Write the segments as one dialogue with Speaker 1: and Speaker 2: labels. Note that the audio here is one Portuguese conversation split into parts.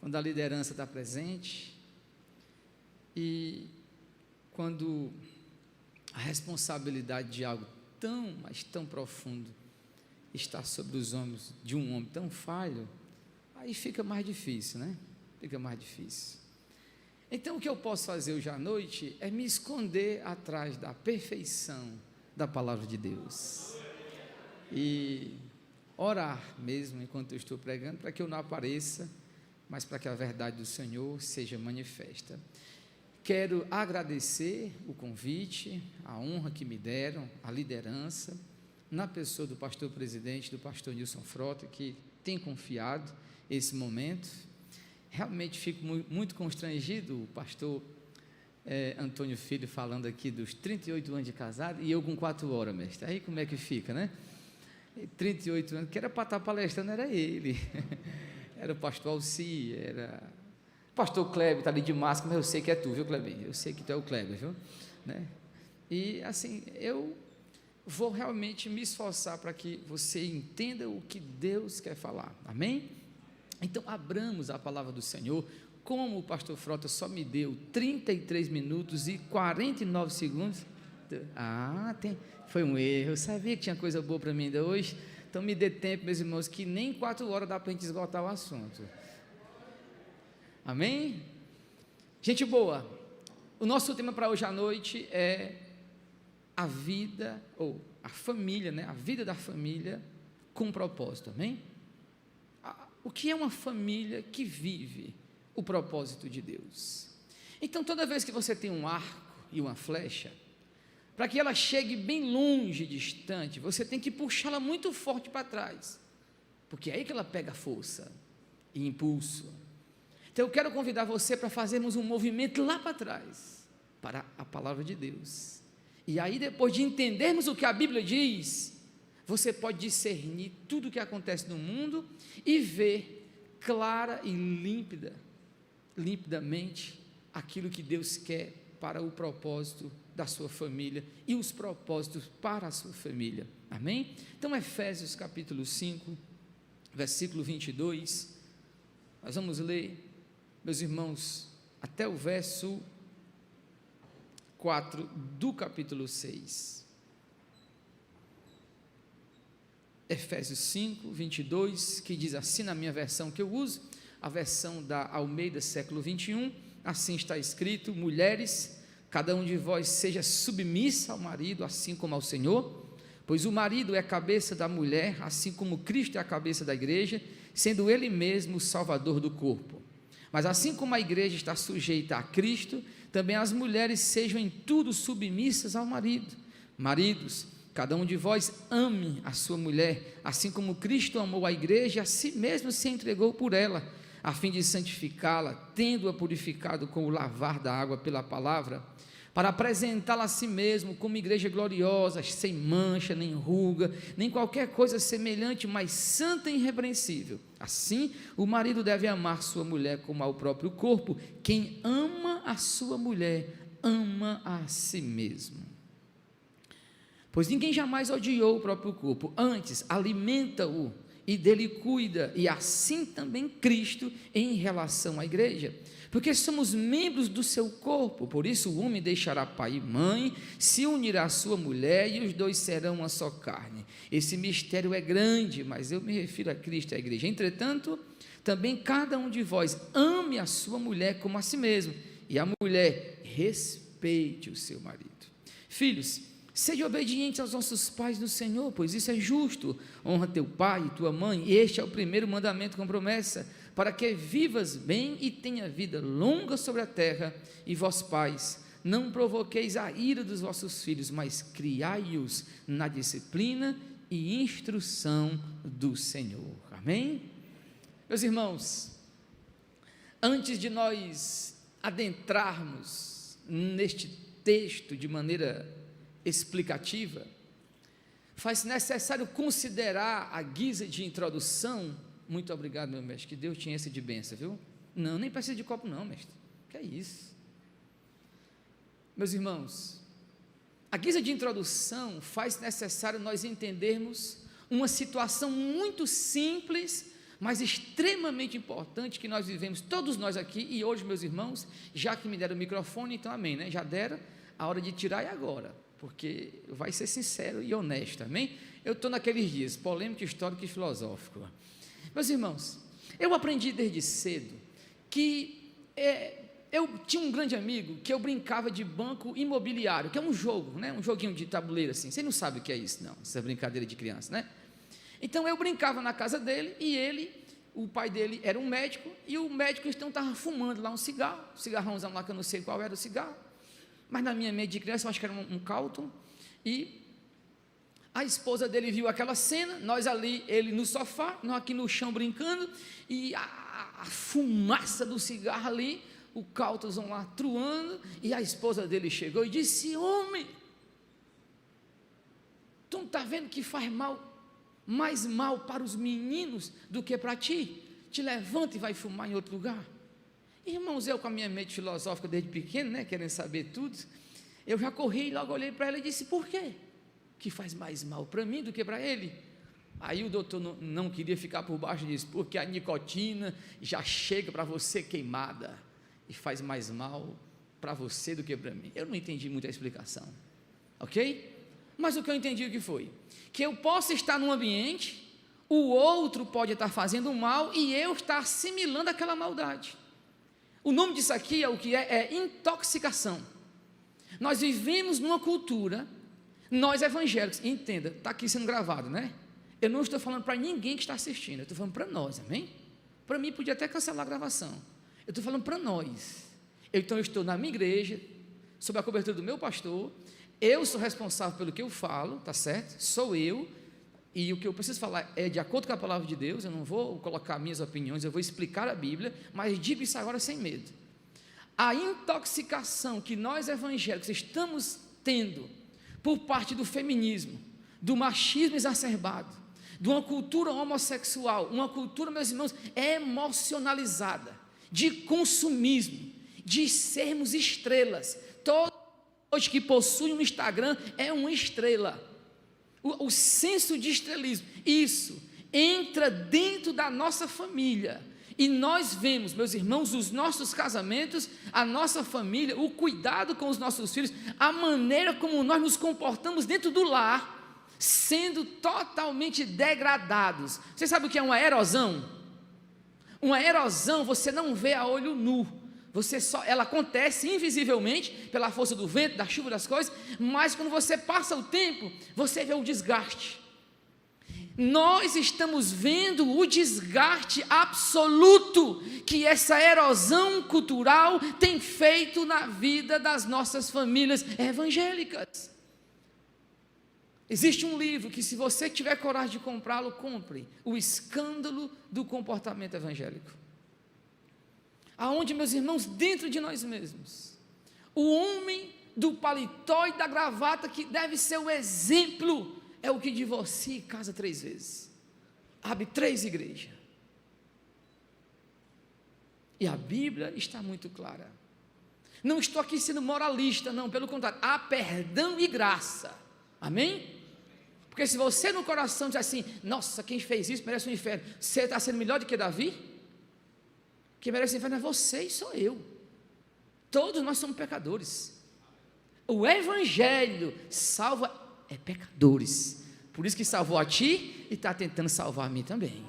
Speaker 1: quando a liderança está presente e quando a responsabilidade de algo tão, mas tão profundo está sobre os ombros de um homem tão falho, aí fica mais difícil, né? Fica mais difícil. Então, o que eu posso fazer hoje à noite é me esconder atrás da perfeição da palavra de Deus e orar mesmo enquanto eu estou pregando, para que eu não apareça, mas para que a verdade do Senhor seja manifesta. Quero agradecer o convite, a honra que me deram, a liderança, na pessoa do pastor presidente, do pastor Nilson Frota, que tem confiado esse momento. Realmente fico muito constrangido, o pastor Antônio Filho falando aqui dos 38 anos de casado, e eu com 4 horas, mestre. Aí como é que fica, né? 38 anos, que era para estar palestrando, era ele, era o pastor Alci, era o pastor Kleber, está ali de máscara, mas eu sei que é tu, viu, Kleber? Eu sei que tu é o Kleber, viu? Né? E assim, eu vou realmente me esforçar para que você entenda o que Deus quer falar, amém? Então, abramos a palavra do Senhor. Como o pastor Frota só me deu 33 minutos e 49 segundos, foi um erro, eu sabia que tinha coisa boa para mim ainda hoje, então me dê tempo, meus irmãos, que nem 4 horas dá para a gente esgotar o assunto, amém? Gente boa, o nosso tema para hoje à noite é a vida, ou a família, né? A vida da família com propósito, amém? O que é uma família que vive o propósito de Deus? Então, toda vez que você tem um arco e uma flecha, para que ela chegue bem longe, distante, você tem que puxá-la muito forte para trás, porque é aí que ela pega força e impulso. Então, eu quero convidar você para fazermos um movimento lá para trás, para a palavra de Deus, e aí depois de entendermos o que a Bíblia diz, você pode discernir tudo o que acontece no mundo e ver clara e limpidamente aquilo que Deus quer para o propósito da sua família e os propósitos para a sua família, amém? Então, Efésios capítulo 5, versículo 22, nós vamos ler, meus irmãos, até o verso 4 do capítulo 6, Efésios 5, 22, que diz assim na minha versão que eu uso, a versão da Almeida século 21, assim está escrito: mulheres, cada um de vós seja submissa ao marido, assim como ao Senhor, pois o marido é a cabeça da mulher, assim como Cristo é a cabeça da igreja, sendo ele mesmo o salvador do corpo. Mas assim como a igreja está sujeita a Cristo, também as mulheres sejam em tudo submissas ao marido. Maridos, cada um de vós ame a sua mulher, assim como Cristo amou a igreja e a si mesmo se entregou por ela, a fim de santificá-la, tendo-a purificado com o lavar da água pela palavra, para apresentá-la a si mesmo como igreja gloriosa, sem mancha, nem ruga, nem qualquer coisa semelhante, mas santa e irrepreensível. Assim, o marido deve amar sua mulher como ao próprio corpo. Quem ama a sua mulher, ama a si mesmo. Pois ninguém jamais odiou o próprio corpo, antes alimenta-o e dele cuida, e assim também Cristo em relação à igreja, porque somos membros do seu corpo. Por isso o homem deixará pai e mãe, se unirá à sua mulher, e os dois serão uma só carne. Esse mistério é grande, mas eu me refiro a Cristo e à igreja. Entretanto, também cada um de vós ame a sua mulher como a si mesmo, e a mulher respeite o seu marido. Filhos, sede obedientes aos nossos pais no Senhor, pois isso é justo. Honra teu pai e tua mãe, este é o primeiro mandamento com promessa, para que vivas bem e tenha vida longa sobre a terra. E vós, pais, não provoqueis a ira dos vossos filhos, mas criai-os na disciplina e instrução do Senhor. Amém? Meus irmãos, antes de nós adentrarmos neste texto de maneira explicativa, faz necessário considerar a guisa de introdução. Muito obrigado, meu mestre, que Deus tinha esse de bênção, viu? Não, nem precisa de copo não, mestre, que é isso? Meus irmãos, a guisa de introdução faz necessário nós entendermos uma situação muito simples, mas extremamente importante que nós vivemos, todos nós aqui, e hoje, meus irmãos, já que me deram o microfone, então amém, né? Já deram, a hora de tirar é agora, porque vai ser sincero e honesto, amém? Eu estou naqueles dias, polêmico, histórico e filosófico. Meus irmãos, eu aprendi desde cedo que eu tinha um grande amigo que eu brincava de banco imobiliário, que é um jogo, né? Um joguinho de tabuleiro assim, você não sabe o que é isso não, essa brincadeira de criança, né? Então eu brincava na casa dele e o pai dele era um médico, e o médico então estava fumando lá um cigarrãozão lá que eu não sei qual era o cigarro, mas na minha mente de criança eu acho que era um Calton, e a esposa dele viu aquela cena, nós ali, ele no sofá, nós aqui no chão brincando, e a fumaça do cigarro ali, o Caltonzão lá truando, e a esposa dele chegou e disse: homem, tu não está vendo que faz mais mal para os meninos do que para ti? Te levanta e vai fumar em outro lugar. Irmãos, eu com a minha mente filosófica desde pequeno, né, querendo saber tudo, eu já corri e logo olhei para ela e disse: por quê? Que faz mais mal para mim do que para ele? Aí o doutor não queria ficar por baixo e disse: porque a nicotina já chega para você queimada e faz mais mal para você do que para mim. Eu não entendi muito a explicação, ok? Mas o que eu entendi o que foi? Que eu posso estar num ambiente, o outro pode estar fazendo mal e eu estar assimilando aquela maldade. O nome disso aqui é o que é intoxicação. Nós vivemos numa cultura, nós evangélicos, entenda, está aqui sendo gravado, né? Eu não estou falando para ninguém que está assistindo, eu estou falando para nós, amém? Para mim podia até cancelar a gravação, eu estou falando para nós. Então eu estou na minha igreja, sob a cobertura do meu pastor, eu sou responsável pelo que eu falo, tá certo? Sou eu, e o que eu preciso falar é de acordo com a palavra de Deus, eu não vou colocar minhas opiniões, eu vou explicar a Bíblia, mas digo isso agora sem medo. A intoxicação que nós evangélicos estamos tendo por parte do feminismo, do machismo exacerbado, de uma cultura homossexual, uma cultura, meus irmãos, emocionalizada, de consumismo, de sermos estrelas. Todo hoje que possui um Instagram é uma estrela. O senso de estrelismo, isso entra dentro da nossa família, e nós vemos, meus irmãos, os nossos casamentos, a nossa família, o cuidado com os nossos filhos, a maneira como nós nos comportamos dentro do lar, sendo totalmente degradados. Você sabe o que é uma erosão? Uma erosão você não vê a olho nu, ela acontece invisivelmente, pela força do vento, da chuva, das coisas, mas quando você passa o tempo, você vê o desgaste. Nós estamos vendo o desgaste absoluto que essa erosão cultural tem feito na vida das nossas famílias evangélicas. Existe um livro que, se você tiver coragem de comprá-lo, compre: O Escândalo do Comportamento Evangélico. Aonde, meus irmãos, dentro de nós mesmos, o homem do paletó e da gravata, que deve ser o exemplo, é o que divorcia e casa 3 vezes, abre 3 igrejas, e a Bíblia está muito clara. Não estou aqui sendo moralista, não, pelo contrário, há perdão e graça, amém? Porque se você no coração diz assim: nossa, quem fez isso merece um inferno, você está sendo melhor do que Davi? Quem merece o inferno é você e sou eu. Todos nós somos pecadores. O Evangelho salva pecadores. Por isso que salvou a ti e está tentando salvar a mim também.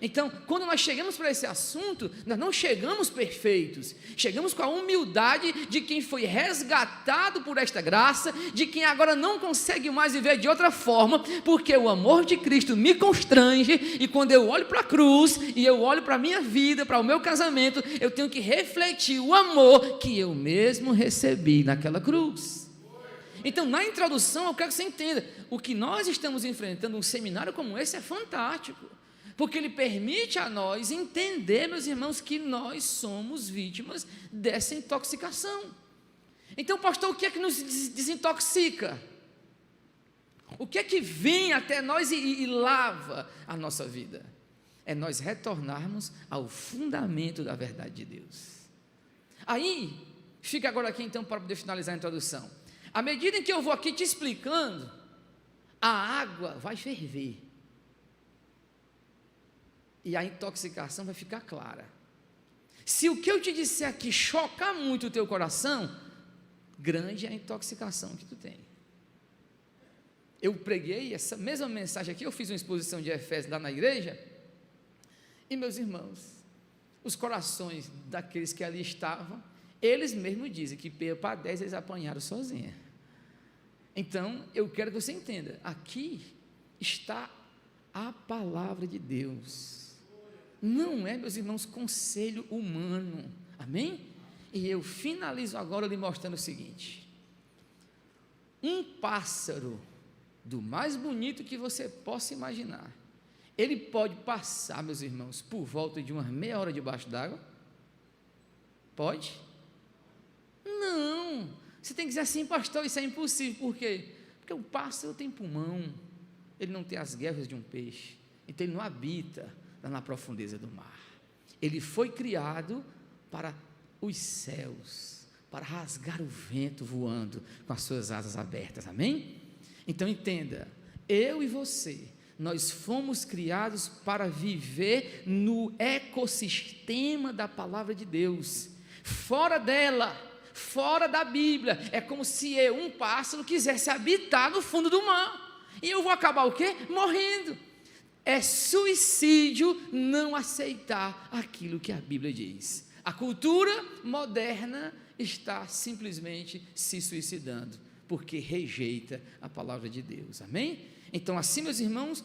Speaker 1: Então, quando nós chegamos para esse assunto, nós não chegamos perfeitos, chegamos com a humildade de quem foi resgatado por esta graça, de quem agora não consegue mais viver de outra forma, porque o amor de Cristo me constrange, e quando eu olho para a cruz, e eu olho para a minha vida, para o meu casamento, eu tenho que refletir o amor que eu mesmo recebi naquela cruz. Então, na introdução, eu quero que você entenda, o que nós estamos enfrentando, um seminário como esse é fantástico, porque ele permite a nós entender, meus irmãos, que nós somos vítimas dessa intoxicação. Então, pastor, o que é que nos desintoxica? O que é que vem até nós e lava a nossa vida? É nós retornarmos ao fundamento da verdade de Deus. Aí, fica agora aqui então para poder finalizar a introdução. À medida em que eu vou aqui te explicando, a água vai ferver. e a intoxicação vai ficar clara. Se o que eu te disser aqui chocar muito o teu coração, grande é a intoxicação que tu tem. Eu preguei essa mesma mensagem aqui, eu fiz uma exposição de Efésios lá na igreja, e meus irmãos, os corações daqueles que ali estavam, eles mesmos dizem que para 10 eles apanharam sozinhos. Então, eu quero que você entenda, aqui está a palavra de Deus, não é, meus irmãos, conselho humano, amém? E eu finalizo agora lhe mostrando o seguinte: um pássaro, do mais bonito que você possa imaginar, ele pode passar, meus irmãos, por volta de umas meia hora debaixo d'água? Pode? Não, você tem que dizer assim, pastor, isso é impossível, por quê? Porque o pássaro tem pulmão, ele não tem as guerras de um peixe, então ele não habita lá na profundeza do mar, ele foi criado para os céus, para rasgar o vento voando com as suas asas abertas, amém? Então entenda, eu e você, nós fomos criados para viver no ecossistema da palavra de Deus, fora dela, fora da Bíblia, é como se eu, um pássaro, quisesse habitar no fundo do mar, e eu vou acabar o quê? Morrendo. É suicídio não aceitar aquilo que a Bíblia diz. A cultura moderna está simplesmente se suicidando, porque rejeita a palavra de Deus, amém? Então assim, meus irmãos,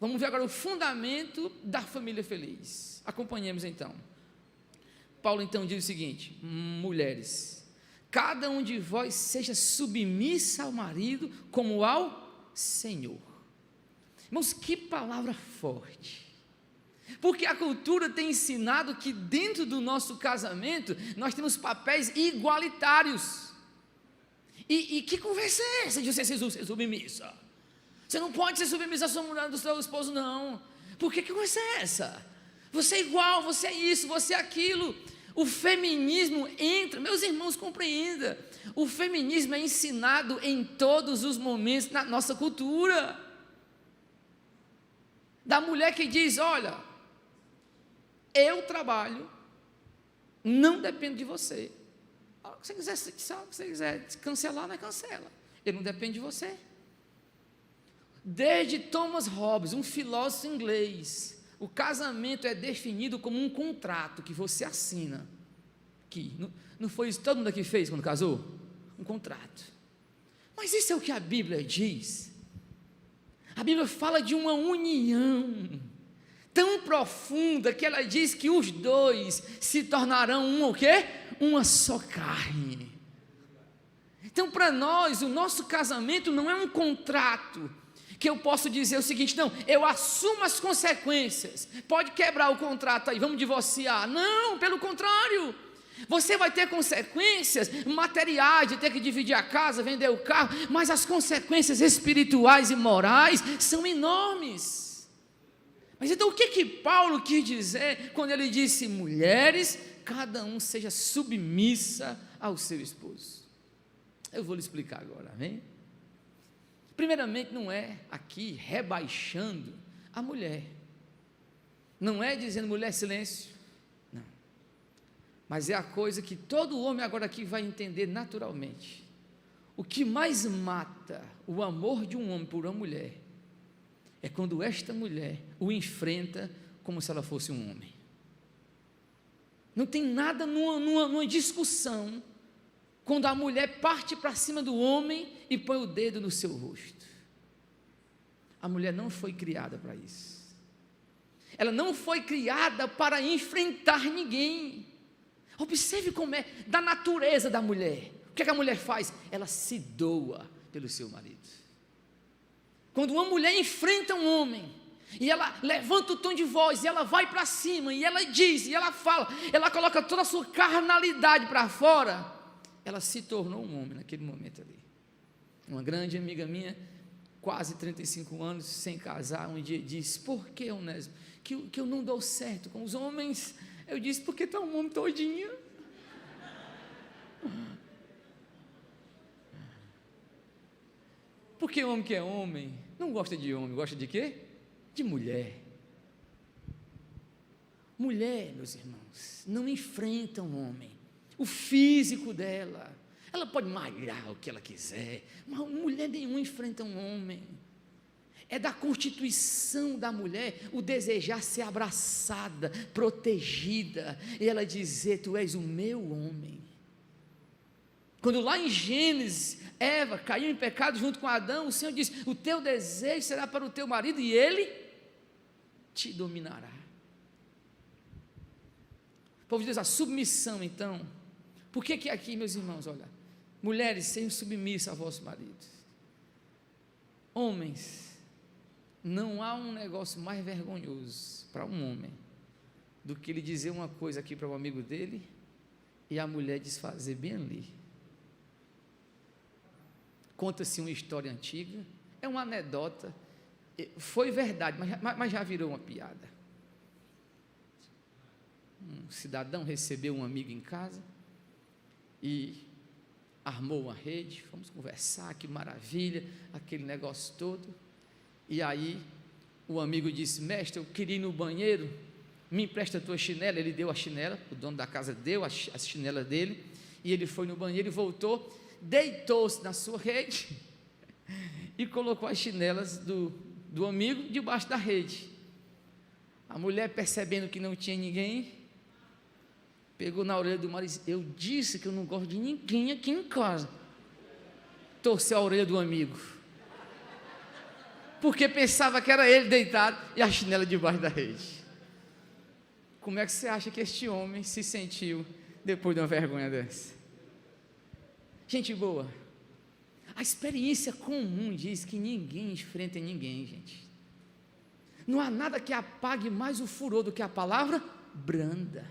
Speaker 1: vamos ver agora o fundamento da família feliz. Acompanhemos então. Paulo então diz o seguinte: mulheres, cada um de vós seja submissa ao marido como ao Senhor. Irmãos, que palavra forte, porque a cultura tem ensinado que dentro do nosso casamento nós temos papéis igualitários, e que conversa é essa de você ser submissa? Você não pode ser submissa à sua mulher, do seu esposo, não. Por que conversa é essa? Você é igual, você é isso, você é aquilo. O feminismo entra, meus irmãos, compreenda, o feminismo é ensinado em todos os momentos na nossa cultura, da mulher que diz: olha, eu trabalho, não dependo de você, se você quiser cancelar, não cancela, ele não depende de você. Desde Thomas Hobbes, um filósofo inglês, o casamento é definido como um contrato que você assina, que não foi isso que todo mundo aqui fez quando casou? Um contrato. Mas isso é o que a Bíblia diz. A Bíblia fala de uma união tão profunda que ela diz que os dois se tornarão o quê? Uma só carne. Então, para nós, o nosso casamento não é um contrato que eu posso dizer o seguinte: não, eu assumo as consequências, pode quebrar o contrato aí, vamos divorciar. Não, pelo contrário, você vai ter consequências materiais, de ter que dividir a casa, vender o carro, mas as consequências espirituais e morais são enormes. Mas então o que Paulo quis dizer quando ele disse: mulheres, cada um seja submissa ao seu esposo? Eu vou lhe explicar agora, amém? Primeiramente, não é aqui rebaixando a mulher, não é dizendo mulher silêncio, não, mas é a coisa que todo homem agora aqui vai entender naturalmente. O que mais mata o amor de um homem por uma mulher é quando esta mulher o enfrenta como se ela fosse um homem. Não tem nada numa discussão quando a mulher parte para cima do homem e põe o dedo no seu rosto. A mulher não foi criada para isso. Ela não foi criada para enfrentar ninguém. Observe como é da natureza da mulher. O que a mulher faz? Ela se doa pelo seu marido. Quando uma mulher enfrenta um homem, e ela levanta o tom de voz, e ela vai para cima, e ela diz, e ela fala, ela coloca toda a sua carnalidade para fora, ela se tornou um homem naquele momento ali. Uma grande amiga minha, quase 35 anos, sem casar, um dia disse: por que, Onésimo, que eu não dou certo com os homens? Eu disse: porque está um homem todinho. Porque homem que é homem, não gosta de homem, gosta de quê? De mulher. Mulher, meus irmãos, não enfrenta um homem, o físico dela, ela pode malhar o que ela quiser, mas mulher nenhuma enfrenta um homem. É da constituição da mulher o desejar ser abraçada, protegida, e ela dizer: tu és o meu homem. Quando lá em Gênesis, Eva caiu em pecado junto com Adão, o Senhor disse: o teu desejo será para o teu marido e ele te dominará. O povo de Deus, a submissão então, por que aqui, meus irmãos, olha, mulheres, sejam submissas ao vosso marido. Homens, não há um negócio mais vergonhoso para um homem do que ele dizer uma coisa aqui para um amigo dele e a mulher desfazer bem ali. Conta-se uma história antiga, é uma anedota, foi verdade, mas já virou uma piada. Um cidadão recebeu um amigo em casa e armou uma rede, fomos conversar, que maravilha, aquele negócio todo. E aí o amigo disse: mestre, eu queria ir no banheiro, me empresta a tua chinela. Ele deu a chinela, o dono da casa deu a chinela dele, e ele foi no banheiro e voltou, deitou-se na sua rede e colocou as chinelas do amigo debaixo da rede. A mulher, percebendo que não tinha ninguém, pegou na orelha do marido e disse: eu disse que eu não gosto de ninguém aqui em casa. Torceu a orelha do amigo, porque pensava que era ele deitado e a chinela debaixo da rede. Como é que você acha que este homem se sentiu depois de uma vergonha dessa? Gente boa, a experiência comum diz que ninguém enfrenta ninguém, gente. Não há nada que apague mais o furor do que a palavra branda.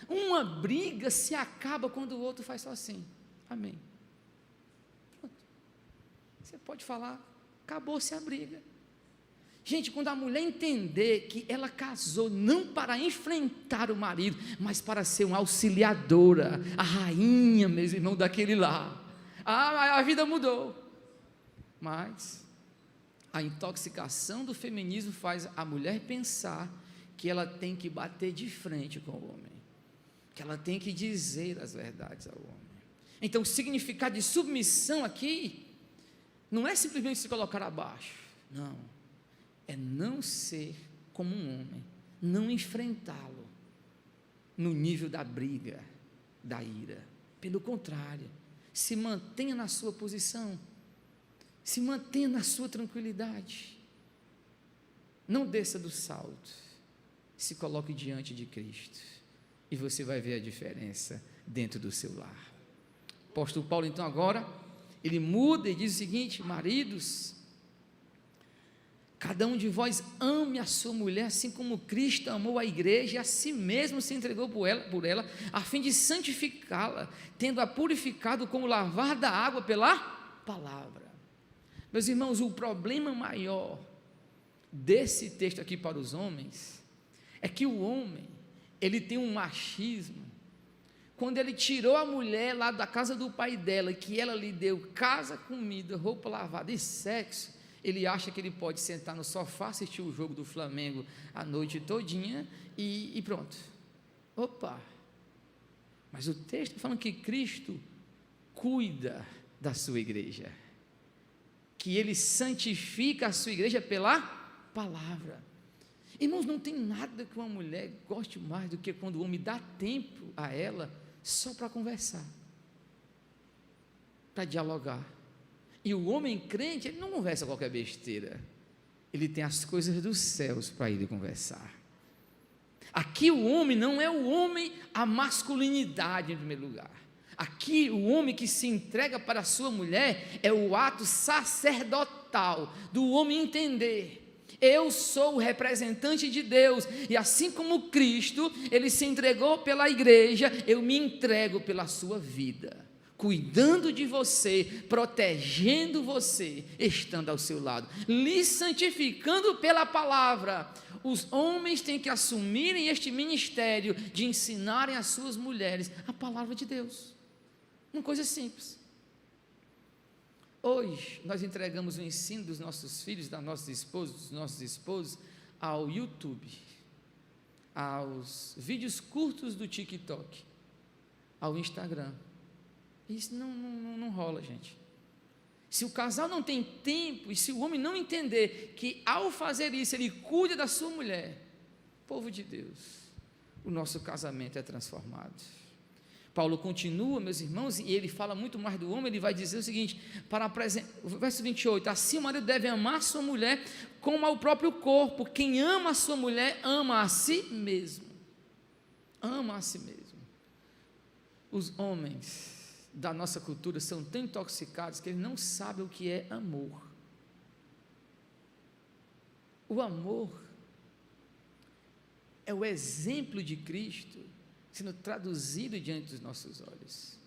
Speaker 1: Uma briga se acaba quando o outro faz só assim, amém. Pronto. Você pode falar, acabou-se a briga. Gente, quando a mulher entender que ela casou não para enfrentar o marido, mas para ser uma auxiliadora, a rainha, meus irmãos, daquele lar, a vida mudou. Mas a intoxicação do feminismo faz a mulher pensar que ela tem que bater de frente com o homem, que ela tem que dizer as verdades ao homem. Então o significado de submissão aqui não é simplesmente se colocar abaixo, não, é não ser como um homem, não enfrentá-lo no nível da briga, da ira. Pelo contrário, se mantenha na sua posição, se mantenha na sua tranquilidade, não desça do salto, se coloque diante de Cristo, e você vai ver a diferença dentro do seu lar. O apóstolo Paulo, então, agora, ele muda e diz o seguinte: maridos, cada um de vós ame a sua mulher, assim como Cristo amou a igreja e a si mesmo se entregou por ela, a fim de santificá-la, tendo-a purificado com o lavar da água pela palavra. Meus irmãos, o problema maior desse texto aqui para os homens é que o homem, ele tem um machismo. Quando ele tirou a mulher lá da casa do pai dela, que ela lhe deu casa, comida, roupa lavada e sexo, ele acha que ele pode sentar no sofá, assistir o jogo do Flamengo a noite todinha e pronto. Opa! Mas o texto está falando que Cristo cuida da sua igreja, que Ele santifica a sua igreja pela palavra. Irmãos, não tem nada que uma mulher goste mais do que quando o homem dá tempo a ela só para conversar, para dialogar. E o homem crente, ele não conversa qualquer besteira, ele tem as coisas dos céus para ele conversar. Aqui o homem não é o homem, a masculinidade em primeiro lugar. Aqui o homem que se entrega para a sua mulher é o ato sacerdotal do homem entender: eu sou o representante de Deus, e assim como Cristo, Ele se entregou pela igreja, eu me entrego pela sua vida, cuidando de você, protegendo você, estando ao seu lado, lhe santificando pela palavra. Os homens têm que assumirem este ministério de ensinarem às suas mulheres a palavra de Deus, uma coisa simples. Hoje, nós entregamos o ensino dos nossos filhos, das nossas esposas, dos nossos esposos, ao YouTube. aos vídeos curtos do TikTok, ao Instagram. Isso não rola, gente. Se o casal não tem tempo, e se o homem não entender que ao fazer isso, ele cuida da sua mulher, povo de Deus, o nosso casamento é transformado. Paulo continua, meus irmãos, e ele fala muito mais do homem. Ele vai dizer o seguinte, verso 28, assim o marido deve amar sua mulher como ao próprio corpo. Quem ama a sua mulher, ama a si mesmo. Ama a si mesmo. Os homens da nossa cultura são tão intoxicados que eles não sabem o que é amor. O amor é o exemplo de Cristo sendo traduzido diante dos nossos olhos.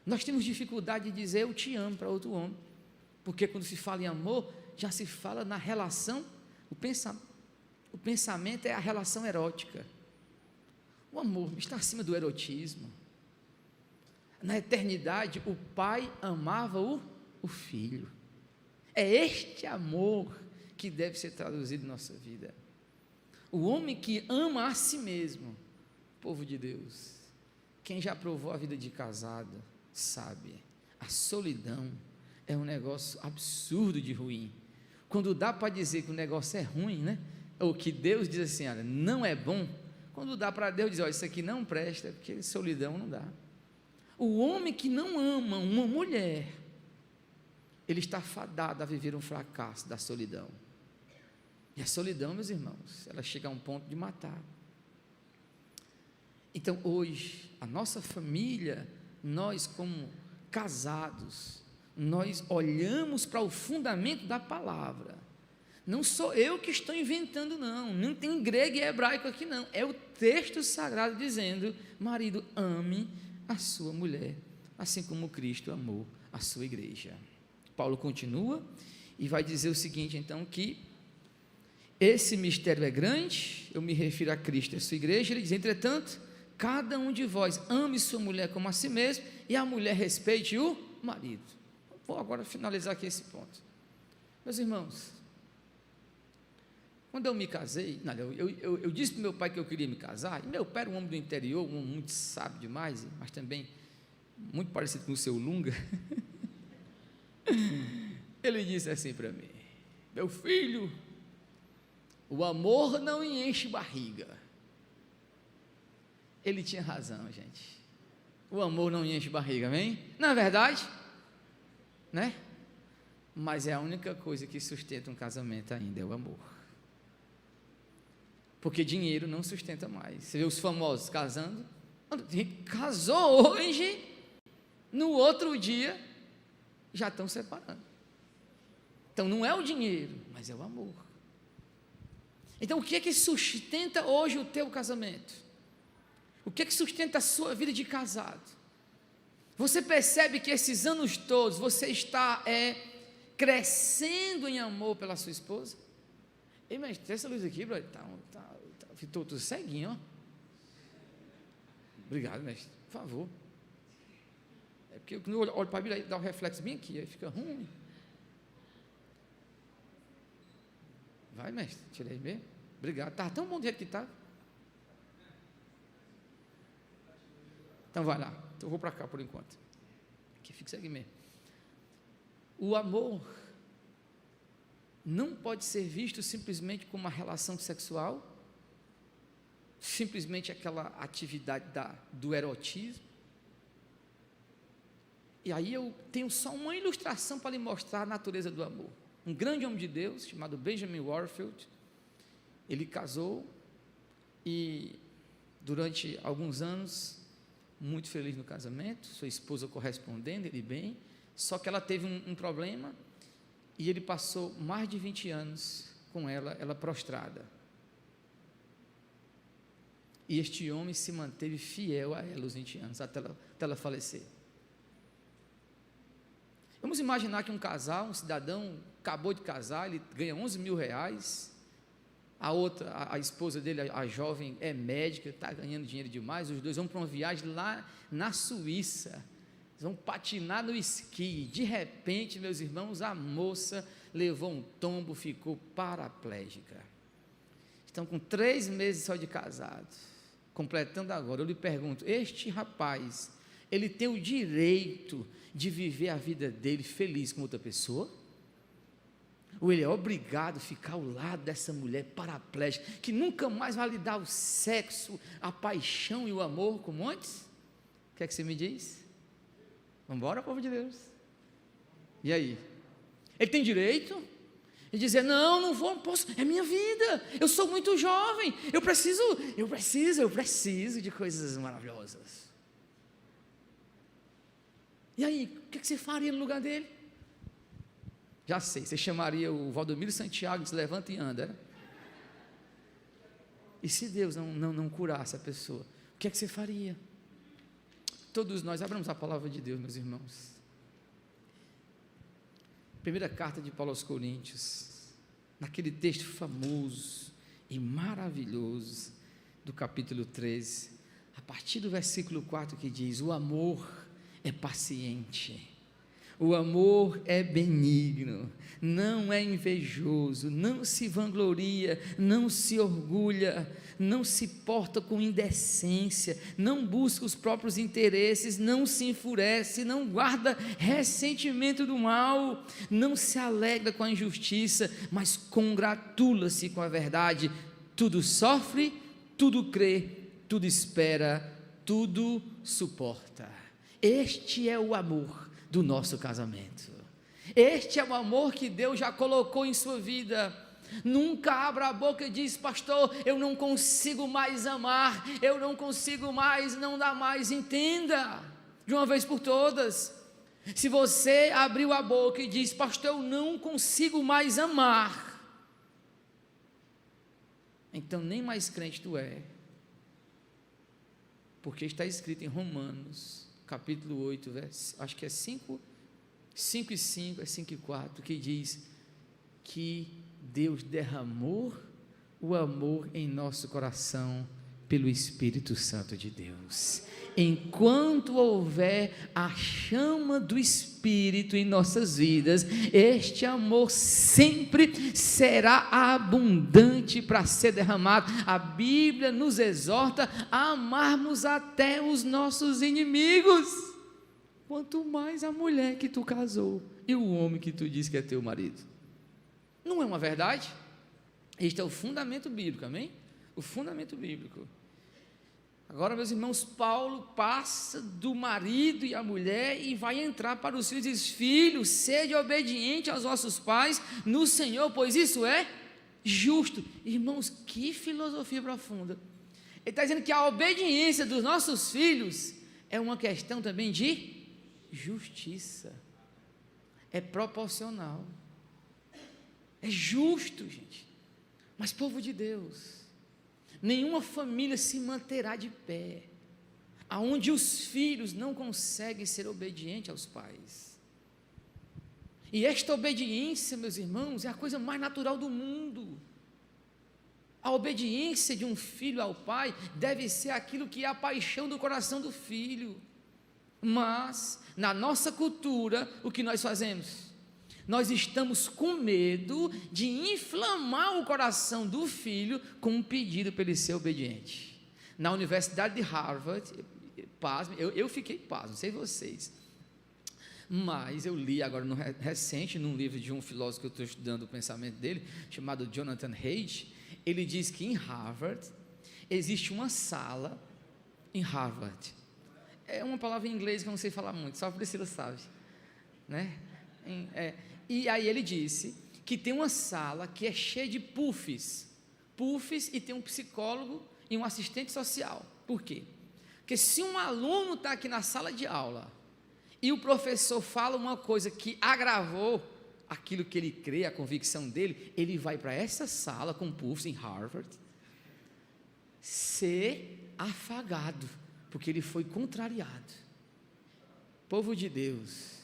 Speaker 1: Nós temos dificuldade de dizer eu te amo para outro homem, porque quando se fala em amor, já se fala na relação, o pensamento é a relação erótica. O amor está acima do erotismo. Na eternidade, o pai amava o filho. É este amor que deve ser traduzido em nossa vida. O homem que ama a si mesmo, povo de Deus, quem já provou a vida de casado, sabe, a solidão é um negócio absurdo de ruim. Quando dá para dizer que o negócio é ruim, né? Ou que Deus diz assim, olha, não é bom, quando dá para Deus dizer, olha, isso aqui não presta, porque solidão não dá. O homem que não ama uma mulher, ele está fadado a viver um fracasso da solidão. E a solidão, meus irmãos, ela chega a um ponto de matar. Então, hoje, a nossa família, nós como casados, nós olhamos para o fundamento da palavra. Não sou eu que estou inventando, não tem grego e hebraico aqui, não. É o texto sagrado dizendo, marido, ame a sua mulher, assim como Cristo amou a sua igreja. Paulo continua e vai dizer o seguinte, então, que esse mistério é grande, eu me refiro a Cristo e a sua igreja. Ele diz, entretanto, cada um de vós ame sua mulher como a si mesmo, e a mulher respeite o marido. Vou agora finalizar aqui esse ponto. Meus irmãos, quando eu me casei, eu disse para meu pai que eu queria me casar, e meu pai era um homem do interior, um homem muito sábio demais, mas também muito parecido com o seu Lunga. Ele disse assim para mim, meu filho, o amor não enche barriga. Ele tinha razão, gente. O amor não enche barriga, amém? Não é verdade? Né? Mas é a única coisa que sustenta um casamento ainda, é o amor. Porque dinheiro não sustenta mais. Você vê os famosos casando, casou hoje, no outro dia, já estão separando. Então não é o dinheiro, mas é o amor. Então o que é que sustenta hoje o teu casamento? O que é que sustenta a sua vida de casado? Você percebe que esses anos todos você está crescendo em amor pela sua esposa? Ei, mas tem essa luz aqui, brother, ficou tudo ceguinho, ó. Obrigado, mestre, por favor. É porque quando eu olho para a Bíblia, dá um reflexo bem aqui, aí fica ruim. Vai, mestre, tirei bem. Obrigado, estava tão bom do jeito que estava. Então vai lá, eu vou para cá por enquanto. Aqui fica aqui mesmo. O amor não pode ser visto simplesmente como uma relação sexual, simplesmente aquela atividade do erotismo. E aí eu tenho só uma ilustração para lhe mostrar a natureza do amor. Um grande homem de Deus, chamado Benjamin Warfield, ele casou e durante alguns anos, muito feliz no casamento, sua esposa correspondendo, ele bem, só que ela teve um problema, e ele passou mais de 20 anos com ela prostrada, e este homem se manteve fiel a ela os 20 anos, até ela falecer. Vamos imaginar que um casal, um cidadão, acabou de casar, ele ganha 11 mil reais, a esposa dele, a jovem, é médica, está ganhando dinheiro demais, os dois vão para uma viagem lá na Suíça, eles vão patinar no esqui, de repente, meus irmãos, a moça levou um tombo, ficou paraplégica. estão com 3 meses só de casado, completando agora. Eu lhe pergunto, este rapaz, ele tem o direito de viver a vida dele feliz com outra pessoa? Ou ele é obrigado a ficar ao lado dessa mulher paraplégica, que nunca mais vai lhe dar o sexo, a paixão e o amor como antes? O que é que você me diz? Vamos embora, povo de Deus. E aí? Ele tem direito de dizer, não vou, não posso, é minha vida, eu sou muito jovem, eu preciso de coisas maravilhosas. E aí, o que você faria no lugar dele? Já sei, você chamaria o Valdomiro Santiago, se levanta e anda. E se Deus não curasse a pessoa, o que é que você faria? Todos nós, abramos a palavra de Deus, meus irmãos. Primeira carta de Paulo aos Coríntios, naquele texto famoso e maravilhoso do capítulo 13, a partir do versículo 4, que diz: o amor é paciente, o amor é benigno, não é invejoso, não se vangloria, não se orgulha, não se porta com indecência, não busca os próprios interesses, não se enfurece, não guarda ressentimento do mal, não se alegra com a injustiça, mas congratula-se com a verdade. Tudo sofre, tudo crê, tudo espera, tudo suporta. Este é o amor do nosso casamento. Este é o amor que Deus já colocou em sua vida. Nunca abra a boca e diz: pastor, eu não consigo mais amar, eu não consigo mais, não dá mais. Entenda de uma vez por todas, se você abriu a boca e diz: pastor, eu não consigo mais amar, então nem mais crente tu é, porque está escrito em Romanos capítulo 8, acho que é 5 e 5, é 5 e 4, que diz que Deus derramou o amor em nosso coração pelo Espírito Santo de Deus. Enquanto houver a chama do Espírito em nossas vidas, este amor sempre será abundante para ser derramado. A Bíblia nos exorta a amarmos até os nossos inimigos, quanto mais a mulher que tu casou e o homem que tu diz que é teu marido. Não é uma verdade? Este é o fundamento bíblico, amém? O fundamento bíblico. Agora, meus irmãos, Paulo passa do marido e a mulher e vai entrar para os filhos e diz: filhos, sede obediente aos vossos pais no Senhor, pois isso é justo. Irmãos, que filosofia profunda. Ele está dizendo que a obediência dos nossos filhos é uma questão também de justiça, é proporcional, é justo, gente. Mas, povo de Deus, nenhuma família se manterá de pé aonde os filhos não conseguem ser obedientes aos pais. E esta obediência, meus irmãos, é a coisa mais natural do mundo. A obediência de um filho ao pai deve ser aquilo que é a paixão do coração do filho. Mas, na nossa cultura, o que nós fazemos? Nós estamos com medo de inflamar o coração do filho com um pedido para ele ser obediente. Na Universidade de Harvard, pasme, eu fiquei pasmo, não sei vocês, mas eu li agora recente, num livro de um filósofo que eu estou estudando o pensamento dele, chamado Jonathan Haidt. Ele diz que em Harvard existe uma sala em Harvard. É uma palavra em inglês que eu não sei falar muito, só a Priscila sabe, né? E aí ele disse que tem uma sala que é cheia de puffs, e tem um psicólogo e um assistente social. Por quê? Porque se um aluno está aqui na sala de aula e o professor fala uma coisa que agravou aquilo que ele crê, a convicção dele, ele vai para essa sala com puffs em Harvard ser afagado, porque ele foi contrariado. Povo de Deus,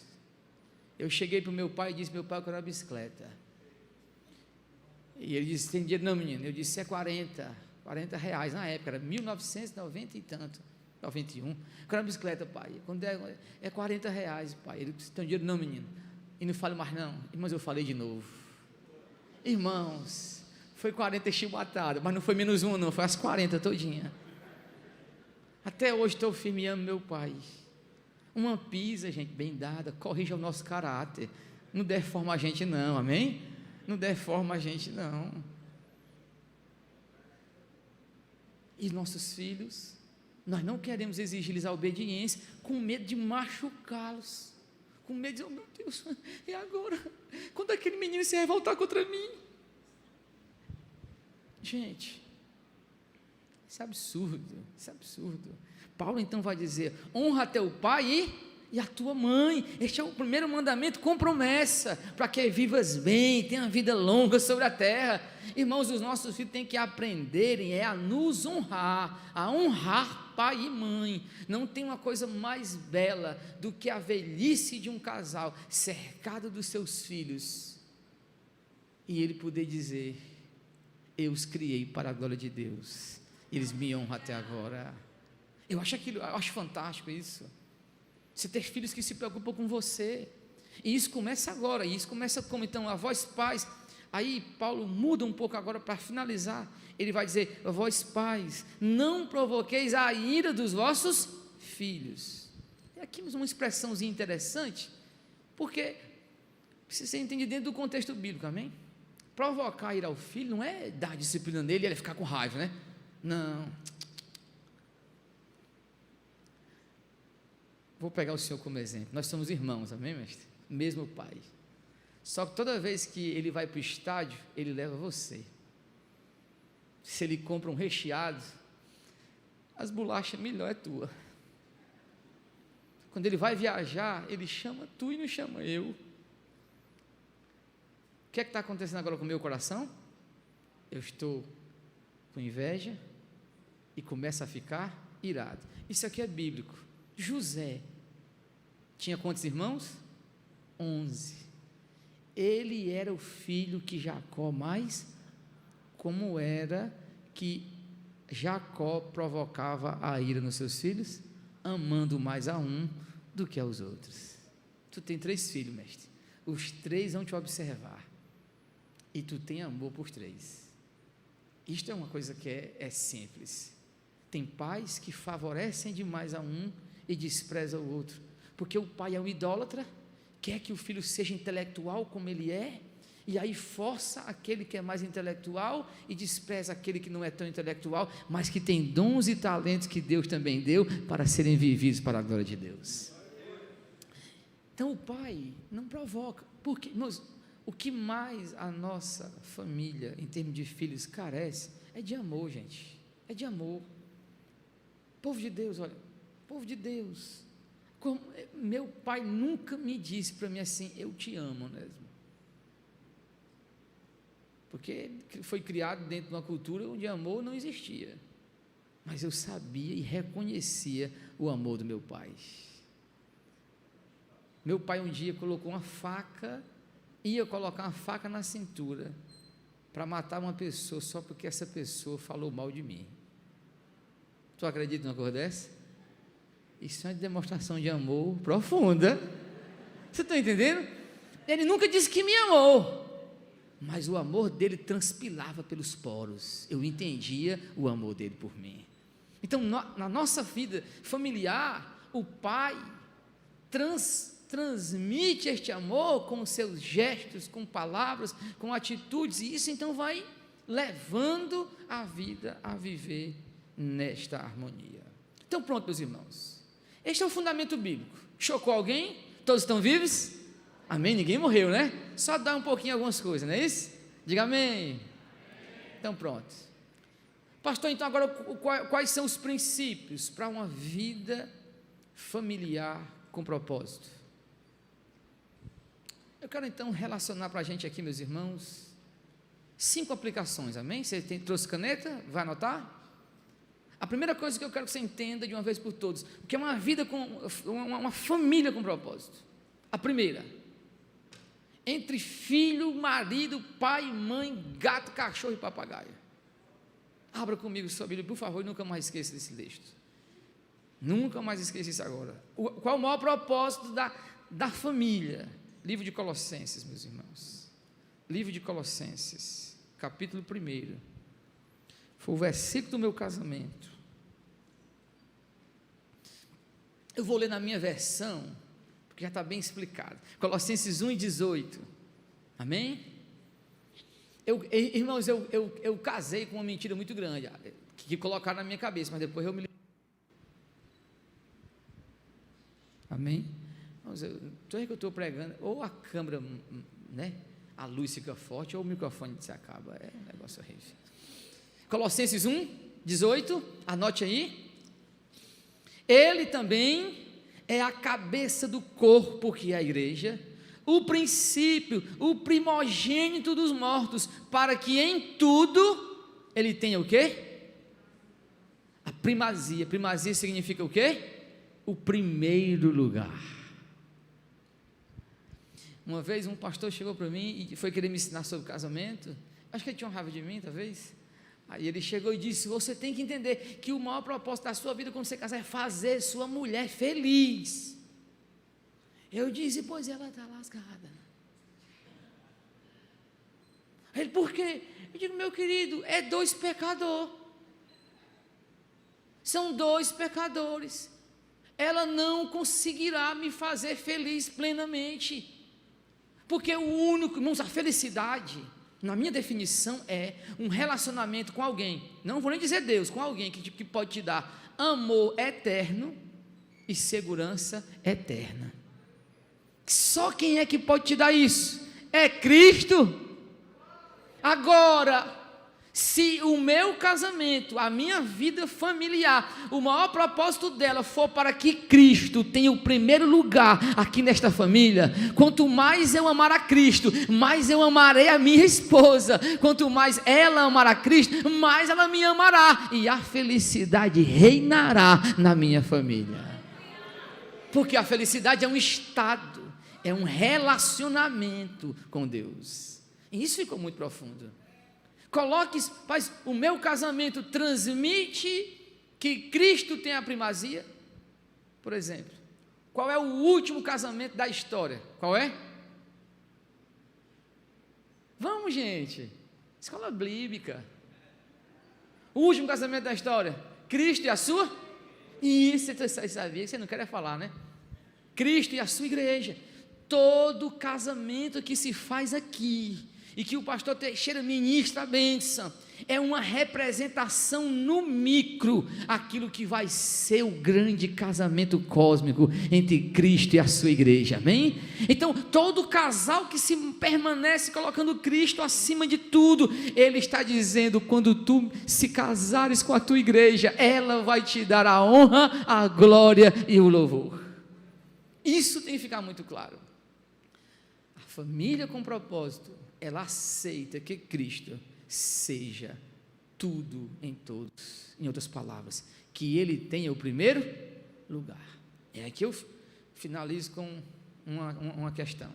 Speaker 1: eu cheguei para o meu pai e disse: meu pai, eu quero uma bicicleta. E ele disse: tem dinheiro? Não, menino. Eu disse: é 40 reais, na época, era 1990 e tanto, 91, eu quero uma bicicleta, pai. Quando é 40 reais, pai. Ele disse: tem dinheiro? Não, menino. E não fale mais não. Irmãos, eu falei de novo. Irmãos, foi 40 chibatadas, mas não foi menos uma não, foi as 40 todinha. Até hoje estou firme e amo meu pai. Uma pisa, gente, bem dada, corrija o nosso caráter, não deforma a gente não, amém? Não deforma a gente não. E nossos filhos, nós não queremos exigir-lhes a obediência com medo de machucá-los, com medo de, oh meu Deus, e agora? Quando aquele menino se revoltar contra mim? Gente, isso é absurdo, isso é absurdo. Paulo então vai dizer, honra teu pai e a tua mãe. Este é o primeiro mandamento com promessa, para que vivas bem, tenha vida longa sobre a terra. Irmãos, os nossos filhos têm que aprenderem a nos honrar, a honrar pai e mãe. Não tem uma coisa mais bela do que a velhice de um casal cercado dos seus filhos e ele poder dizer, eu os criei para a glória de Deus, eles me honram até agora. Eu acho fantástico isso. Você ter filhos que se preocupam com você, e isso começa agora, e isso começa como então, a vós pais. Aí Paulo muda um pouco agora para finalizar, ele vai dizer, a vós pais, não provoqueis a ira dos vossos filhos. E aqui uma expressãozinha interessante, porque precisa ser entendido dentro do contexto bíblico, amém? Provocar a ira ao filho não é dar disciplina nele e ele ficar com raiva, né? Não. Vou pegar o senhor como exemplo, nós somos irmãos, amém, mestre? Mesmo pai, só que toda vez que ele vai para o estádio, ele leva você. Se ele compra um recheado, as bolachas melhor é tua. Quando ele vai viajar, ele chama tu e não chama eu. O que é que está acontecendo agora com o meu coração? Eu estou com inveja e começo a ficar irado. Isso aqui é bíblico. José tinha quantos irmãos? 11. Ele era o filho que Jacó mais, como era que Jacó provocava a ira nos seus filhos, amando mais a um do que aos outros. Tu tem 3 filhos, mestre, os 3 vão te observar, e tu tem amor por 3. Isto é uma coisa que é simples. Tem pais que favorecem demais a um e despreza o outro, porque o pai é um idólatra, quer que o filho seja intelectual como ele é, e aí força aquele que é mais intelectual e despreza aquele que não é tão intelectual, mas que tem dons e talentos que Deus também deu para serem vividos para a glória de Deus. Então o pai não provoca, porque o que mais a nossa família, em termos de filhos, carece, é de amor, gente, é de amor. Povo de Deus, olha, povo de Deus, meu pai nunca me disse para mim assim, eu te amo, mesmo, porque foi criado dentro de uma cultura onde amor não existia, mas eu sabia e reconhecia o amor do meu pai. Meu pai um dia colocou uma faca, ia colocar uma faca na cintura, para matar uma pessoa, só porque essa pessoa falou mal de mim. Tu acredita numa coisa dessa? Isso é uma demonstração de amor profunda. Você está entendendo? Ele nunca disse que me amou, mas o amor dele transpirava pelos poros. Eu entendia o amor dele por mim. Então, na nossa vida familiar, o pai transmite este amor com seus gestos, com palavras, com atitudes, e isso então vai levando a vida a viver nesta harmonia. Então pronto, meus irmãos, este é o fundamento bíblico. Chocou alguém? Todos estão vivos? Amém? Ninguém morreu, né? Só dá um pouquinho algumas coisas, não é isso? Diga amém. Então pronto. Pastor, então agora quais são os princípios para uma vida familiar com propósito? Eu quero então relacionar para a gente aqui, meus irmãos, 5 aplicações, amém? Você trouxe caneta? Vai anotar? A primeira coisa que eu quero que você entenda de uma vez por todas, o que é uma vida com, uma família com propósito. A primeira, entre filho, marido, pai, mãe, gato, cachorro e papagaio. Abra comigo sua Bíblia, por favor, e nunca mais esqueça desse texto. Nunca mais esqueça isso agora. Qual é o maior propósito da família? Livro de Colossenses, meus irmãos. Livro de Colossenses. capítulo 1. Foi o versículo do meu casamento. Eu vou ler na minha versão, porque já está bem explicado. Colossenses 1:18. Amém? Irmãos, eu casei com uma mentira muito grande, que colocaram na minha cabeça, mas depois eu me... Amém? Irmãos, toda vez que eu estou pregando, ou a câmera, né, a luz fica forte, ou o microfone se acaba, é um negócio horrível. Colossenses 1:18, anote aí. Ele também é a cabeça do corpo, que é a igreja, o princípio, o primogênito dos mortos, para que em tudo ele tenha o quê? A primazia. Primazia significa o quê? O primeiro lugar. Uma vez um pastor chegou para mim e foi querer me ensinar sobre casamento. Acho que ele tinha uma raiva de mim, talvez. Aí ele chegou e disse: você tem que entender que o maior propósito da sua vida quando você casar é fazer sua mulher feliz. Eu disse: pois ela está lascada. Ele: por quê? Eu digo: meu querido, é 2 pecadores. São 2 pecadores. Ela não conseguirá me fazer feliz plenamente. Porque o único, irmãos, a felicidade, na minha definição, é um relacionamento com alguém, não vou nem dizer Deus, com alguém que pode te dar amor eterno e segurança eterna. Só quem é que pode te dar isso? É Cristo. Agora, se o meu casamento, a minha vida familiar, o maior propósito dela for para que Cristo tenha o primeiro lugar aqui nesta família, quanto mais eu amar a Cristo, mais eu amarei a minha esposa, quanto mais ela amar a Cristo, mais ela me amará, e a felicidade reinará na minha família, porque a felicidade é um estado, é um relacionamento com Deus, e isso ficou muito profundo. Coloque, mas o meu casamento transmite que Cristo tem a primazia? Por exemplo, qual é o último casamento da história? Qual é? Vamos, gente, escola bíblica. O último casamento da história, Cristo e a sua? Isso, você sabia que você não quer falar, né? Cristo e a sua igreja. Todo casamento que se faz aqui, e que o pastor Teixeira ministra a bênção, é uma representação no micro, aquilo que vai ser o grande casamento cósmico entre Cristo e a sua igreja, amém? Então, todo casal que se permanece colocando Cristo acima de tudo, ele está dizendo: quando tu se casares com a tua igreja, ela vai te dar a honra, a glória e o louvor. Isso tem que ficar muito claro. A família com propósito, ela aceita que Cristo seja tudo em todos. Em outras palavras, que Ele tenha o primeiro lugar. É aqui eu finalizo com uma questão.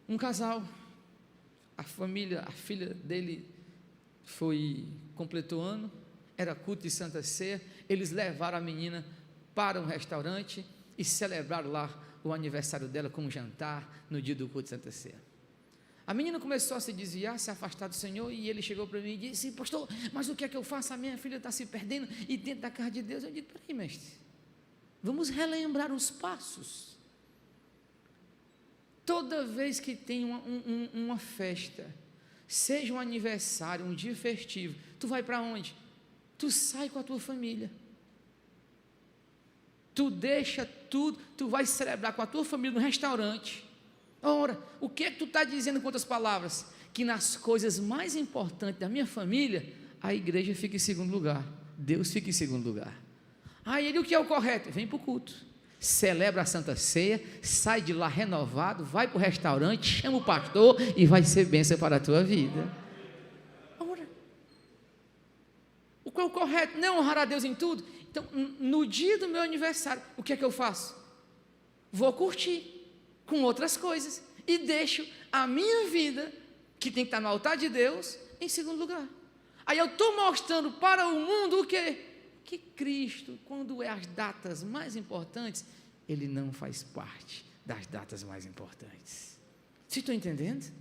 Speaker 1: Um casal, a família, a filha dele completou ano, era culto de Santa Ceia, eles levaram a menina para um restaurante e celebraram lá o aniversário dela com um jantar no dia do culto de Santa Ceia. A menina começou a se desviar, se afastar do Senhor, e ele chegou para mim e disse: pastor, mas o que é que eu faço? A minha filha está se perdendo, e dentro da casa de Deus. Eu digo: peraí, mestre, vamos relembrar os passos. Toda vez que tem uma festa, seja um aniversário, um dia festivo, tu vai para onde? Tu sai com a tua família, tu deixa tudo, tu vai celebrar com a tua família no restaurante. Ora, o que é que tu está dizendo com outras palavras? Que nas coisas mais importantes da minha família, a igreja fica em segundo lugar, Deus fica em segundo lugar. Aí ele: o que é o correto? Vem para o culto, celebra a Santa Ceia, sai de lá renovado, vai para o restaurante, chama o pastor e vai ser bênção para a tua vida. Ora, o que é o correto? Não honrar a Deus em tudo? Então, no dia do meu aniversário, o que é que eu faço? Vou curtir com outras coisas, e deixo a minha vida, que tem que estar no altar de Deus, em segundo lugar. Aí eu estou mostrando para o mundo o quê? Que Cristo, quando é as datas mais importantes, Ele não faz parte das datas mais importantes. Vocês estão entendendo?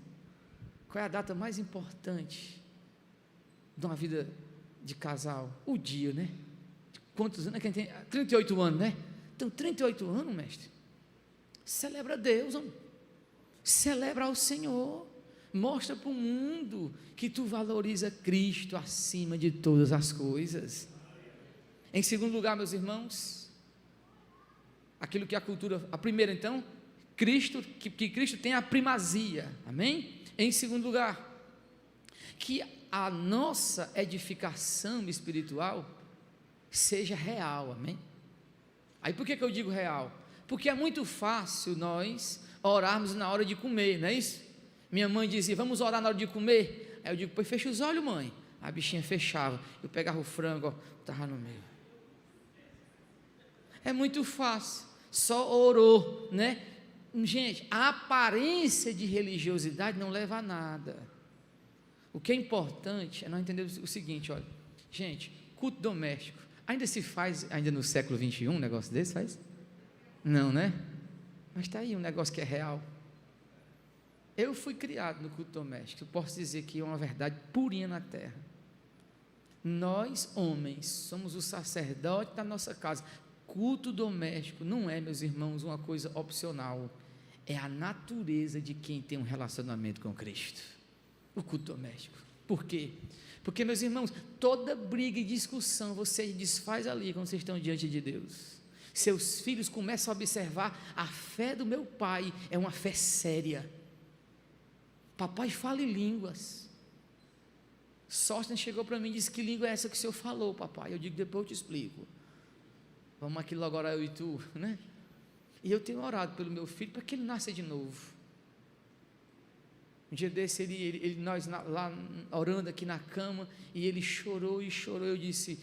Speaker 1: Qual é a data mais importante de uma vida de casal? O dia, né? Quantos anos? Quem tem 38 anos, né? Então, 38 anos, mestre. Celebra a Deus, homem. Celebra ao Senhor. Mostra para o mundo que tu valoriza Cristo acima de todas as coisas. Em segundo lugar, meus irmãos, aquilo que a cultura, a primeira então, Cristo, que Cristo tem a primazia, amém? Em segundo lugar, que a nossa edificação espiritual seja real, amém? Aí por que eu digo real? Porque é muito fácil nós orarmos na hora de comer, não é isso? Minha mãe dizia, vamos orar na hora de comer. Aí eu digo, pois fecha os olhos, mãe. A bichinha fechava, eu pegava o frango, estava no meio. É muito fácil, só orou, né? Gente, a aparência de religiosidade não leva a nada. O que é importante é nós entendermos o seguinte, olha, gente, culto doméstico, ainda se faz, ainda no século XXI, um negócio desse, faz? Não, né? Mas está aí um negócio que é real. Eu fui criado no culto doméstico, eu posso dizer que é uma verdade purinha na terra. Nós, homens, somos o sacerdote da nossa casa. Culto doméstico não é, meus irmãos, uma coisa opcional. É a natureza de quem tem um relacionamento com Cristo. O culto doméstico. Por quê? Porque, meus irmãos, toda briga e discussão você desfaz ali quando vocês estão diante de Deus. Seus filhos começam a observar a fé do meu pai, é uma fé séria. Papai fala em línguas. Sóstenes chegou para mim e disse, que língua é essa que o senhor falou, papai? Eu digo, depois eu te explico. Vamos aqui logo agora eu e tu, né? E eu tenho orado pelo meu filho para que ele nasça de novo. Um dia desse, nós lá orando aqui na cama, e ele chorou e chorou. Eu disse,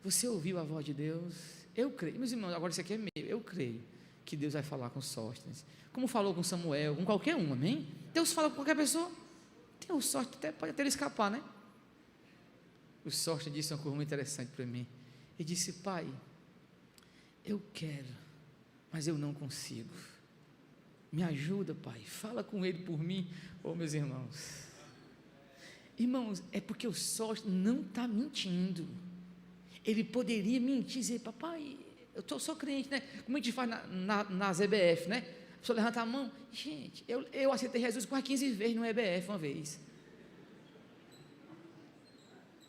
Speaker 1: você ouviu a voz de Deus? Eu creio, meus irmãos, agora isso aqui é meu, eu creio que Deus vai falar com Sóstenes, como falou com Samuel, com qualquer um, amém? Deus fala com qualquer pessoa. Tem o Sóstenes, pode até ele escapar, né? O Sóstenes disse uma coisa muito interessante para mim. Ele disse, pai, eu quero, mas eu não consigo. Me ajuda, pai, fala com ele por mim. Oh, meus irmãos, é porque o Sóstenes não está mentindo. Ele poderia mentir e dizer, papai, eu sou crente, né? Como a gente faz nas EBF, né? A pessoa levanta a mão, gente, eu aceitei Jesus quase 15 vezes no EBF uma vez.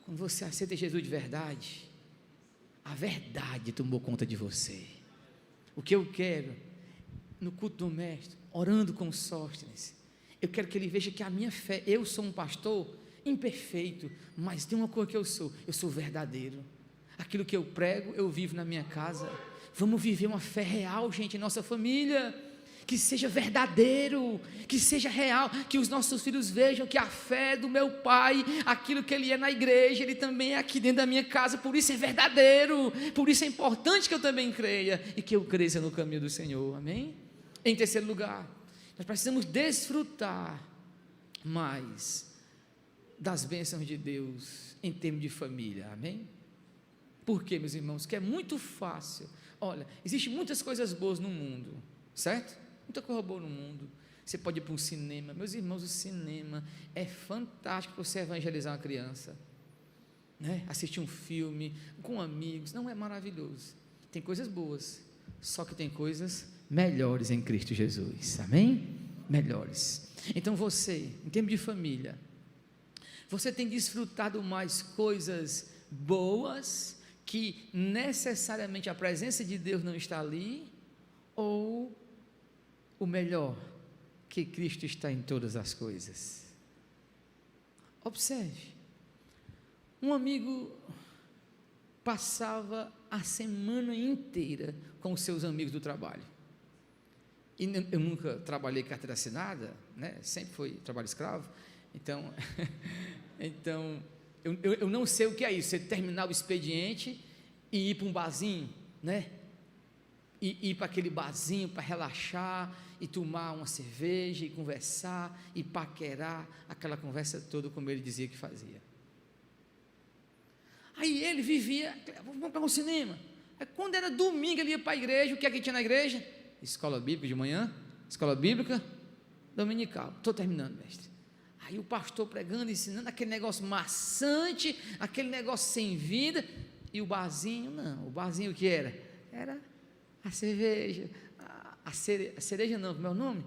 Speaker 1: Quando você aceita Jesus de verdade, a verdade tomou conta de você. O que eu quero, no culto doméstico, orando com Sóstenes, eu quero que ele veja que a minha fé, eu sou um pastor imperfeito, mas tem uma coisa que eu sou verdadeiro. Aquilo que eu prego, eu vivo na minha casa. Vamos viver uma fé real, gente, em nossa família, que seja verdadeiro, que seja real, que os nossos filhos vejam que a fé do meu pai, aquilo que ele é na igreja, ele também é aqui dentro da minha casa, por isso é verdadeiro, por isso é importante que eu também creia, e que eu cresça no caminho do Senhor, amém? Em terceiro lugar, nós precisamos desfrutar mais das bênçãos de Deus, em termos de família, amém? Por quê, meus irmãos? Que é muito fácil, olha, existem muitas coisas boas no mundo, certo? Muita coisa boa no mundo. Você pode ir para um cinema, meus irmãos, o cinema é fantástico para você evangelizar uma criança, né? Assistir um filme com amigos, não é maravilhoso? Tem coisas boas, só que tem coisas melhores em Cristo Jesus, amém? Melhores. Então você, em termos de família, você tem desfrutado mais coisas boas, que necessariamente a presença de Deus não está ali, ou o melhor, que Cristo está em todas as coisas? Observe, um amigo passava a semana inteira com os seus amigos do trabalho, e eu nunca trabalhei carteira assinada, né? Sempre foi trabalho escravo, então eu não sei o que é isso, você terminar o expediente e ir para um barzinho, né? E ir para aquele barzinho para relaxar e tomar uma cerveja e conversar e paquerar, aquela conversa toda como ele dizia que fazia. Aí ele vivia, vamos para o cinema. Aí quando era domingo ele ia para a igreja, o que é que tinha na igreja? Escola bíblica de manhã, escola bíblica dominical. Estou terminando, mestre. Aí o pastor pregando, ensinando aquele negócio maçante, aquele negócio sem vida, e o barzinho, não, o barzinho o que era? Era a cerveja, a cereja não, como é o nome?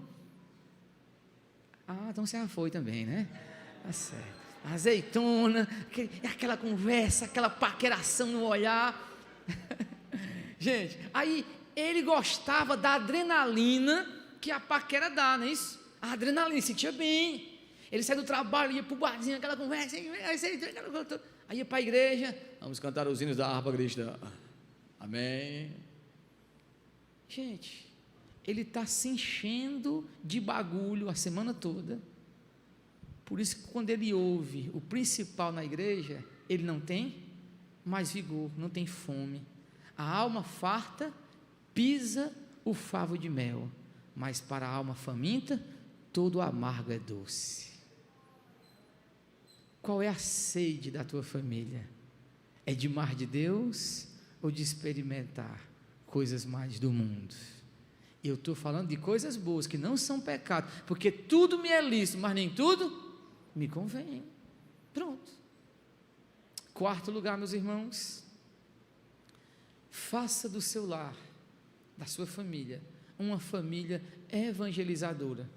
Speaker 1: Ah, então você já foi também, né? Tá certo. Azeitona, aquela conversa, aquela paqueração no olhar. Gente, aí ele gostava da adrenalina que a paquera dá, não é isso? A adrenalina, sentia bem. Ele saía do trabalho, ia para o barzinho, aquela conversa, aí ia para a igreja, vamos cantar os hinos da harpa cristã. Amém. Gente, ele está se enchendo de bagulho a semana toda. Por isso que quando ele ouve o principal na igreja, ele não tem mais vigor, não tem fome. A alma farta pisa o favo de mel, mas para a alma faminta, todo o amargo é doce. Qual é a sede da tua família? É de mais de Deus ou de experimentar coisas mais do mundo? Eu estou falando de coisas boas que não são pecado, porque tudo me é lícito, mas nem tudo me convém. Pronto. Quarto lugar, meus irmãos, faça do seu lar, da sua família, uma família evangelizadora.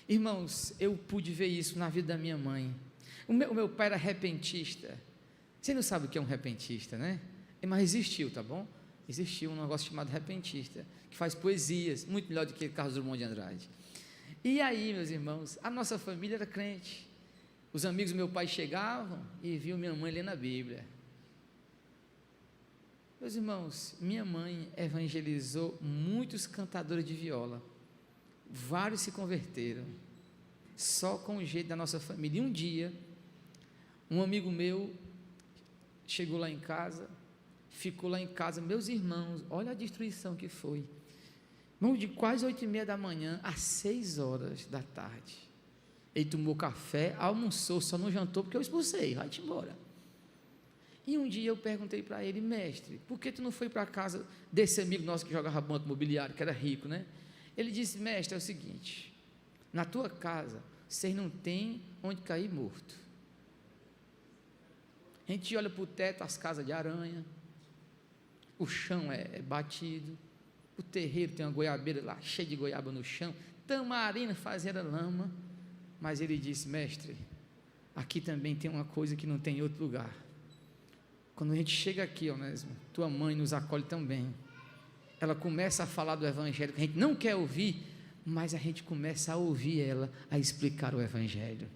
Speaker 1: Irmãos, eu pude ver isso na vida da minha mãe. O meu pai era repentista. Você não sabe o que é um repentista, né? Mas existiu, tá bom? Existiu um negócio chamado repentista, que faz poesias, muito melhor do que Carlos Drummond de Andrade. E aí, meus irmãos, a nossa família era crente. Os amigos do meu pai chegavam e viam minha mãe lendo a Bíblia. Meus irmãos, minha mãe evangelizou muitos cantadores de viola. Vários se converteram, só com o jeito da nossa família. E um dia, um amigo meu chegou lá em casa, ficou lá em casa, meus irmãos, olha a destruição que foi. Irmão, de quase 8h30 da manhã às 6 horas da tarde. Ele tomou café, almoçou, só não jantou porque eu expulsei, vai-te embora. E um dia eu perguntei para ele, mestre, por que tu não foi para a casa desse amigo nosso que jogava banco imobiliário, que era rico, né? Ele disse, mestre, é o seguinte, na tua casa, vocês não têm onde cair morto. A gente olha para o teto, as casas de aranha, o chão é batido, o terreiro tem uma goiabeira lá, cheia de goiaba no chão, tamarina fazendo lama, mas ele disse, mestre, aqui também tem uma coisa que não tem em outro lugar. Quando a gente chega aqui, Onésimo, tua mãe nos acolhe tão bem, ela começa a falar do evangelho, que a gente não quer ouvir, mas a gente começa a ouvir ela, a explicar o evangelho.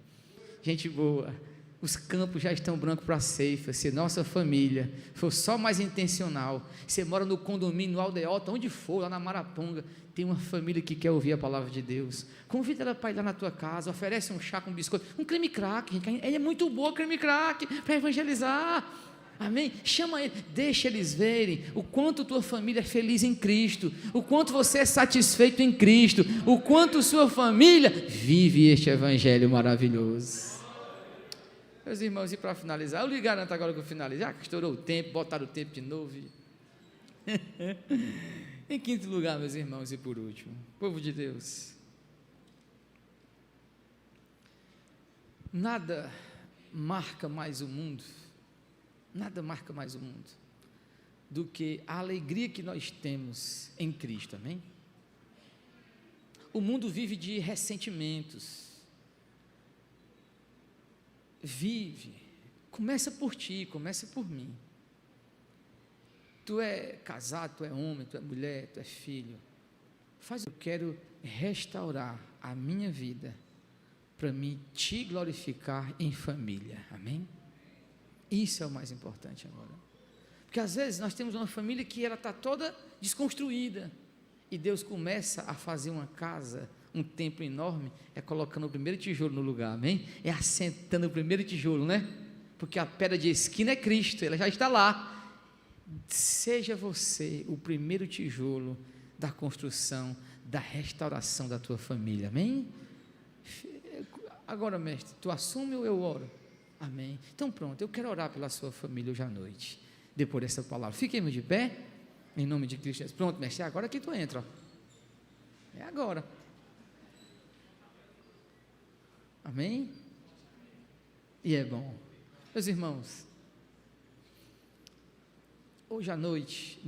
Speaker 1: Gente boa, os campos já estão brancos para a ceifa. Se nossa família for só mais intencional, você mora no condomínio, no Aldeota, onde for, lá na Maraponga, tem uma família que quer ouvir a palavra de Deus, convida ela para ir lá na tua casa, oferece um chá com biscoito, um creme crack, gente, ele é muito bom, creme crack, para evangelizar, amém? Chama ele, deixa eles verem o quanto tua família é feliz em Cristo, o quanto você é satisfeito em Cristo, o quanto sua família vive este evangelho maravilhoso. Meus irmãos, e para finalizar, eu lhe garanto agora que eu finalizar, que estourou o tempo, botaram o tempo de novo. Em quinto lugar, meus irmãos, e por último, povo de Deus, nada marca mais o mundo, do que a alegria que nós temos em Cristo, amém? O mundo vive de ressentimentos, começa por ti, começa por mim. Tu é casado, tu é homem, tu é mulher, tu é filho. Eu quero restaurar a minha vida para me te glorificar em família, amém? Isso é o mais importante agora. Porque às vezes nós temos uma família que ela está toda desconstruída e Deus começa a fazer uma casa, um templo enorme, é colocando o primeiro tijolo no lugar, amém? É assentando o primeiro tijolo, né? Porque a pedra de esquina é Cristo, ela já está lá. Seja você o primeiro tijolo da construção, da restauração da tua família, amém? Agora, mestre, tu assume ou eu oro? Amém. Então pronto, eu quero orar pela sua família hoje à noite, depois dessa palavra. Fiquemos de pé, em nome de Cristo. Pronto, mestre, é agora que tu entra, ó. É agora. Amém? E é bom. Meus irmãos, hoje à noite